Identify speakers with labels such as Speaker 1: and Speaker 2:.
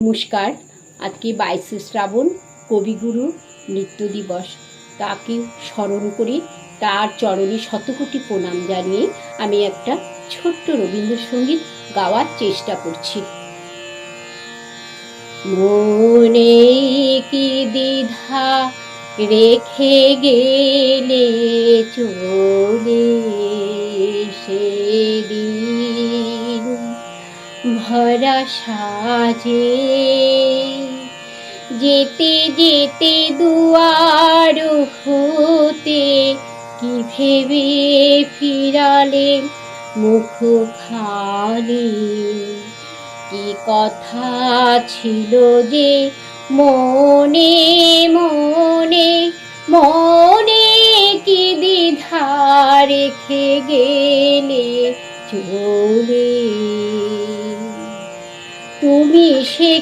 Speaker 1: নমস্কার। আজকে 22শে শ্রাবণ, কবিগুরু নৃত্য দিবস। তাকে স্মরণ করি, তার চরণে শতকোটি প্রণাম জানিয়ে আমি একটা ছোট্ট রবীন্দ্রসঙ্গীত গাওয়ার চেষ্টা করছি। মনে কি দ্বিধা রেখে গেলে চলে সেদিন ভরা সাজে, যেতে যেতে দুয়ার হতে কি ভেবে ফিরালে মুখ খালি। কি কথা ছিল যে মনে মনে মনে কি দ্বিধা রেখে গেলে চলে। তুমি সে